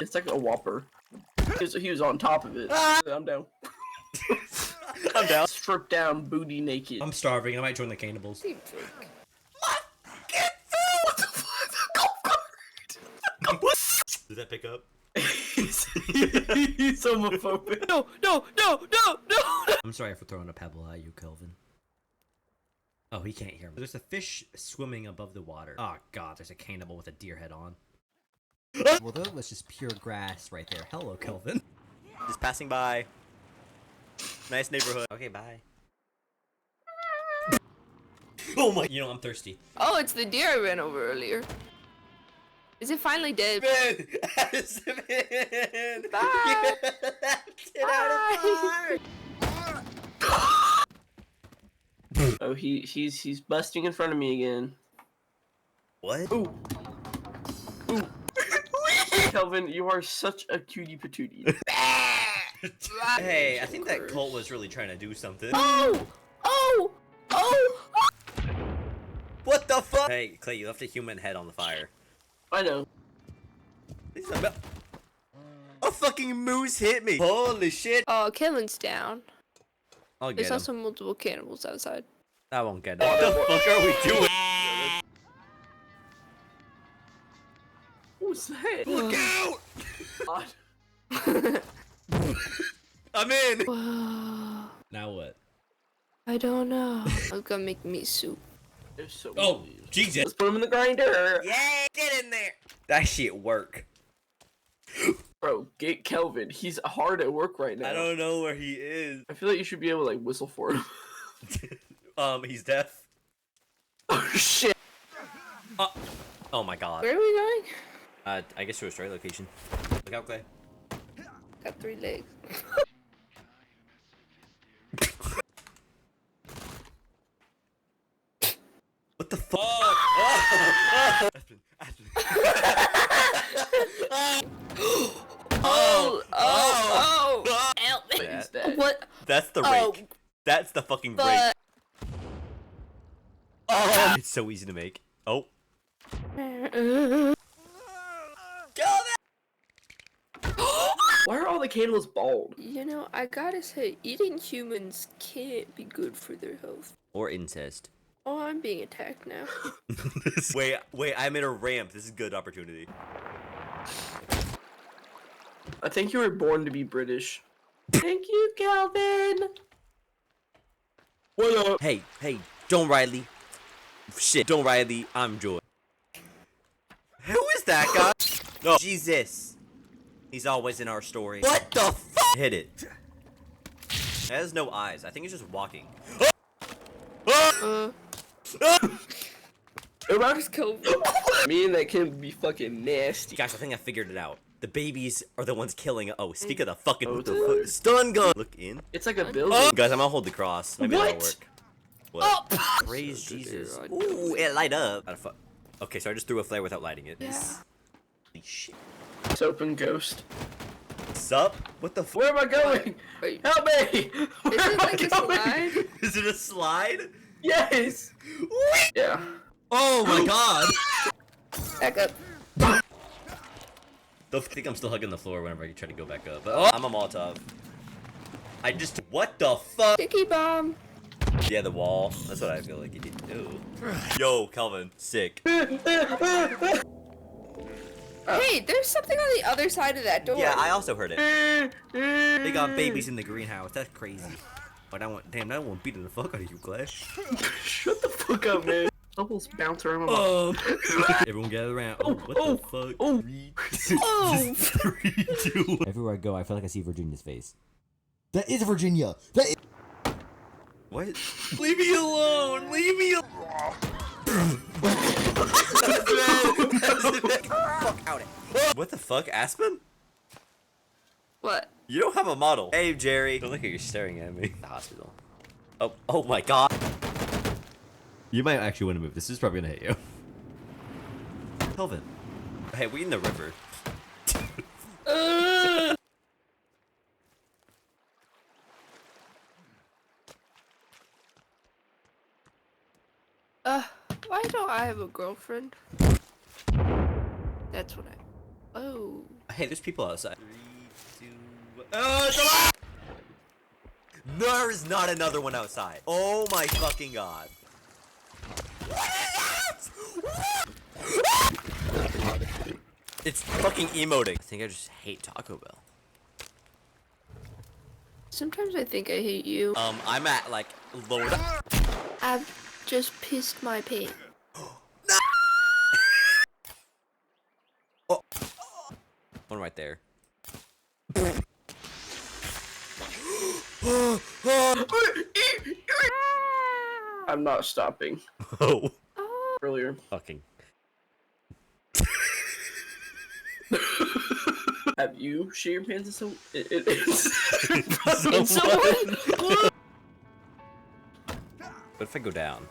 It's like a Whopper. He was on top of it. I'm down. I'm down. Stripped down, booty naked. I'm starving. I might join the cannibals. What? Get food! What the fuck? Did that pick up? He's homophobic. No! I'm sorry for throwing a pebble at you, Kelvin. Oh, he can't hear me. There's a fish swimming above the water. Oh god, there's a cannibal with a deer head on. Well, that was just pure grass right there. Hello, Kelvin. Just passing by. Nice neighborhood. Okay, bye. Oh my! You know, I'm thirsty. Oh, it's the deer I ran over earlier. Is it finally dead? Man! Bye! Get out of Oh, he's busting in front of me again. What? Ooh. Kelvin, you are such a cutie patootie. Hey, I think that cult was really trying to do something. Oh! What the fuck? Hey, Clay, you left a human head on the fire. I know. A fucking moose hit me! Holy shit! Oh, Kevin's down. I'll get There's him. also multiple cannibals outside. I won't get it. What the fuck are we doing? Who's that? Look out! I'm in! Whoa. Now what? I don't know. I'm gonna make meat soup. They're so Oh, weird. Jesus! Let's put him in the grinder. Yay! Get in there! That shit work. Bro, get Kelvin. He's hard at work right now. I don't know where he is. I feel like you should be able to like whistle for him. He's deaf. Oh shit! Oh my god. Where are we going? I guess to a straight location. Look out, Clay. Got 3 legs. What the fuck? Oh! Aspen. Oh! Help me! He's dead. What? That's the Oh, rake. That's the fucking rake. but... Oh! It's so easy to make. Oh. Why are all the cannibals bald? You know, I gotta say, eating humans can't be good for their health. Or incest. Oh, I'm being attacked now. wait, I'm in a ramp. This is a good opportunity. I think you were born to be British. Thank you, Calvin. What up? Hey, don't Riley. Shit, don't Riley. I'm Joy. Who is that guy? No, Jesus. He's always in our story. What the fuck? Hit it. It has no eyes. I think it's just walking. Just Kelvin. Me and that can be fucking nasty. Guys, I think I figured it out. The babies are the ones killing. Oh, speak of the fucking Oh, what the fuck? Stun gun. Look in. It's like a building. Oh, guys, I'm gonna hold the cross. Maybe that'll What? work. What? Oh! Praise Jesus. I Ooh, it light up. How the fuck? Okay, so I just threw a flare without lighting it. Yeah. Holy shit. Soap and ghost. Sup? What the fuck? Where am I going? Wait, Help me! Where is am it like I a going? slide? Is it a slide? Yes. Yeah. Oh my god. Back up. I think I'm still hugging the floor whenever I try to go back up. But, oh, I'm a Molotov. What the fuck? Sticky bomb. Yeah, the wall. That's what I feel like you need to do. Yo, Calvin, sick. Hey, there's something on the other side of that door. Yeah, I also heard it. They got babies in the greenhouse. That's crazy. But damn, I won't beat the fuck out of you, Clash. Shut the fuck up, man. Bubbles bounce around my mouth. Everyone gather around. Oh, what the fuck? Oh. 3, 2. Everywhere I go, I feel like I see Virginia's face. That is Virginia. That is. What? Leave me alone. Leave me alone. Fuck out it. What the fuck, Aspen? What? You don't have a model. Hey, Jerry. Don't look like you're staring at me. The hospital. Oh my god. You might actually want to move. This is probably gonna hit you. Kelvin. Hey, we in the river. Why don't I have a girlfriend? That's what I. Oh. Hey, there's people outside. 3, 2. Oh, it's alive! There's not another one outside. Oh my fucking god. It's fucking emoting. I think I just hate Taco Bell. Sometimes I think I hate you. I'm at like lower. I've just pissed my pants. Oh. One right there. I'm not stopping. Oh. Earlier. Fucking. Have you shit your pants in some? It is. In someone? What if I go down?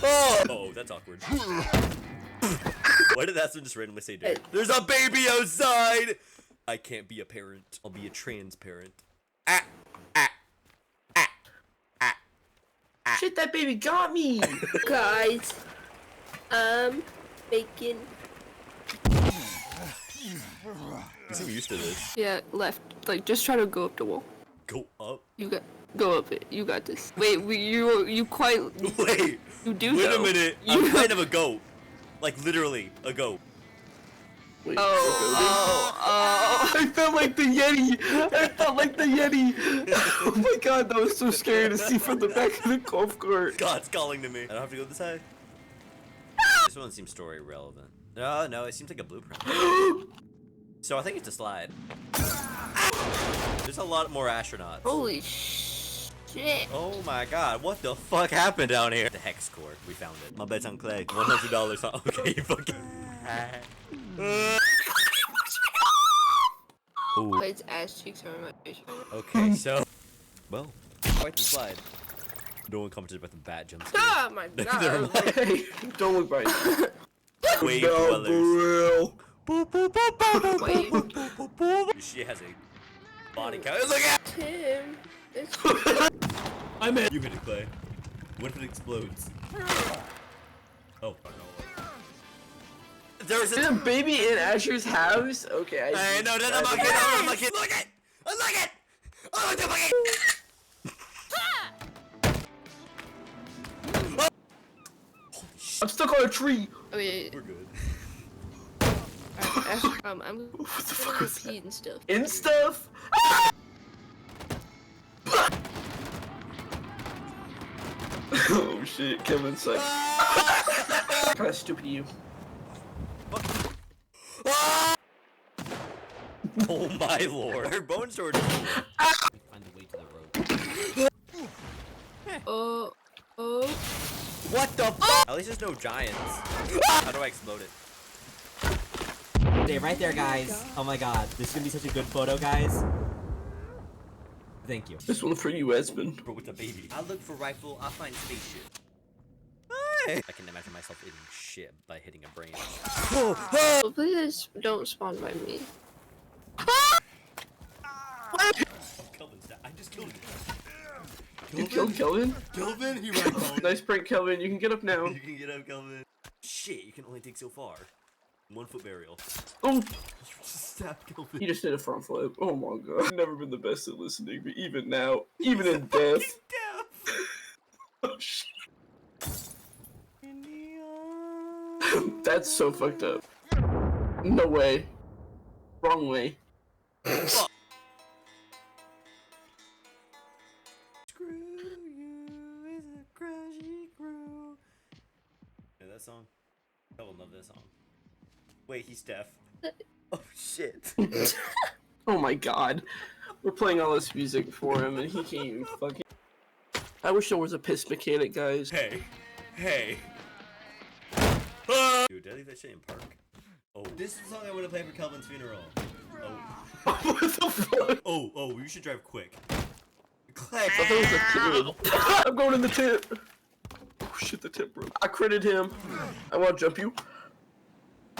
Oh, that's awkward. Why did that one just randomly say dude? There's a baby outside! I can't be a parent. I'll be a transparent. Shit, that baby got me! Guys, bacon. You seem used to this. Yeah, left. Like, just try to go up the wall. Go up? Go up it. You got this. Wait, you quite. Wait! You do Wait though. a minute! I'm kind of a goat. Like, literally, a goat. Wait, Oh. I felt like the Yeti! I felt like the Yeti! Oh my god, that was so scary to see from the back of the golf cart. God's calling to me. I don't have to go this high. This one seems story relevant. No, it seems like a blueprint. So I think it's a slide. There's a lot more astronauts. Holy shit. Oh my god, what the fuck happened down here? The hex core, we found it. My bed's on clay. $100. Okay, you fucking. Ooh. But its ass cheeks are on my face. Okay, so. Well, quite the slide. No one commented about the bat jump scare. Oh my Never god. mind. Hey, don't look right. Wave No, dwellers. for real. Wait. She has a body count. Look at. Tim. It's I'm in. You hit it, Clay. What if it explodes? Oh. There's Is a baby in Asher's house? Okay, Hey, no, I'm not kidding. I'm not kidding. Look it! Look it! Oh, the fucking. I'm stuck on a tree! okay. We're good. I'm What the fuck was that? repeating stuff. In stuff? Oh shit, Kevin sucks. Kinda stupid you. Oh my lord. Her bone sword is full. Find the way to the road. Oh. What the fuck? At least there's no giants. How do I explode it? Stay right there, guys. Oh my god, this is gonna be such a good photo, guys. Thank you. This one for you, Esmond. Bro, with a baby. I look for rifle, I find spaceship. Hey. I can imagine myself eating shit by hitting a brain. Hopefully this don't spawn by me. Kelvin's dead. I just killed him. You killed Kelvin? Kelvin? He ran home. Nice prank, Kelvin. You can get up now. You can get up, Kelvin. Shit, you can only take so far. 1 foot burial. Oh, Just stab Kelvin. he just did a front flip. Oh my god. I've never been the best at listening, but even now, even in death. Oh shit. That's so fucked up. No way. Wrong way. Screw you is a crashy crew. Yeah, that song. I will love that song. Wait, he's deaf. Oh shit. Oh my god. We're playing all this music for him and he can't even fucking. I wish there was a piss mechanic, guys. Hey. Dude, did I leave that shit in park? Oh, this is the song I want to play for Kelvin's funeral. Oh. What the fuck? Oh, you should drive quick. Clay. I thought it was a tip. I'm going in the tip. Oh shit, the tip broke. I critted him. I want to jump you.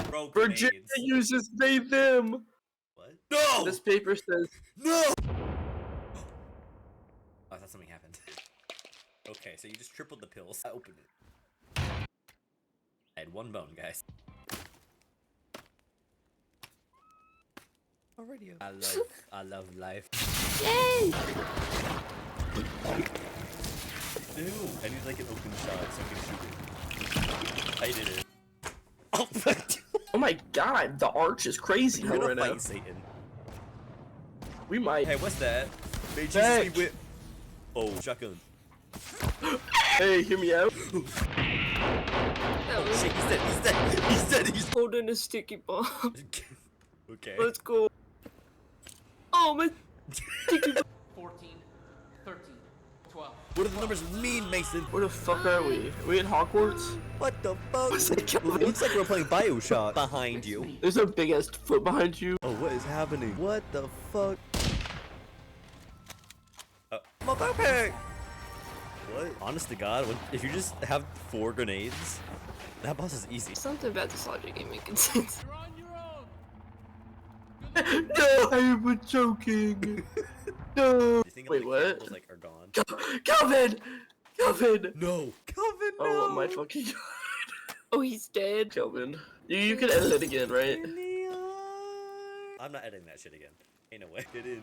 Bro, Virginia grenades. uses they them. What? No! This paper says. No! Oh, I thought something happened. Okay, so you just tripled the pills. I opened it. I had one bone, guys. Already. I love life. Yay! Ew. I need like an open shot so I can shoot it. I did it. Oh, Oh my god, the arch is crazy we're gonna right now. fight Satan. We might. Hey, what's that? May Jesus Hey. be with. Oh, shotgun. Hey, hear me out. That was Shit, he's dead. He's dead. He's dead. He's. holding a sticky bomb. Okay. Let's go. Oh my sticky bomb. 14, 13, 12. What do the numbers mean, Mason? Where the fuck are we? Are we in Hogwarts? What the fuck? What's that, Kelvin? Looks like we're playing Bioshock. Behind you. There's a big ass foot behind you. Oh, what is happening? What the fuck? My backpack! What? Honest to God, if you just have 4 grenades, that boss is easy. Something about this logic ain't making sense. You're on your own. No, I was joking. No. Do you think Wait, the what? cannibals, like, are gone? Calvin! Calvin! No! Calvin, no! Oh my fucking god. Oh, he's dead. Kelvin. You can edit it again, right? I'm not editing that shit again. Ain't no way. Get in.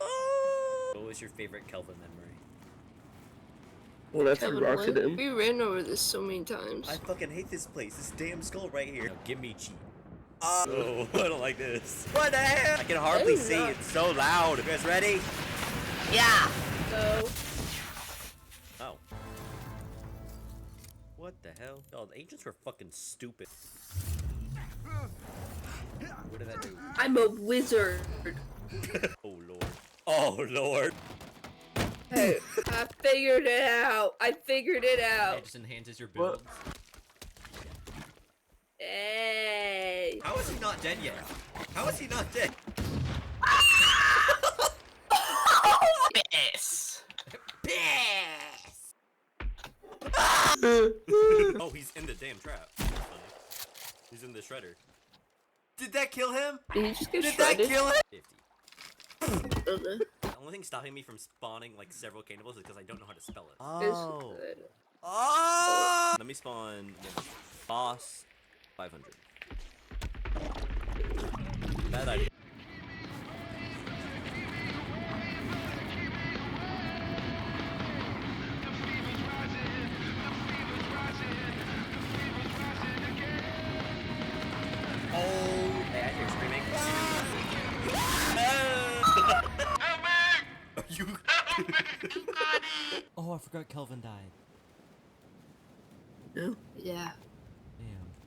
Oh! What was your favorite Kelvin memory? Well, that's Kevin, rocket what? him. We ran over this so many times. I fucking hate this place. This damn skull right here. No, give me cheat. Oh, I don't like this. What the hell? I can hardly That is see. not- It's so loud. You guys ready? No. Oh. What the hell? Oh, the agents were fucking stupid. What did that do? I'm a wizard. Oh lord. Oh lord. Hey, I figured it out. I figured it out. It just enhances your What? builds. Hey. How is he not dead yet? How is he not dead? Yes. Oh, he's in the damn trap. That's funny. He's in the shredder. Did that kill him? Did he just get Did shredded? that kill him? 50. Okay. The only thing stopping me from spawning like several cannibals is because I don't know how to spell it. It's good. Oh! Let me spawn boss 500. Bad idea. Oh, hey, I hear screaming. Help me! Are you? Oh, I forgot Kelvin died. No. Yeah.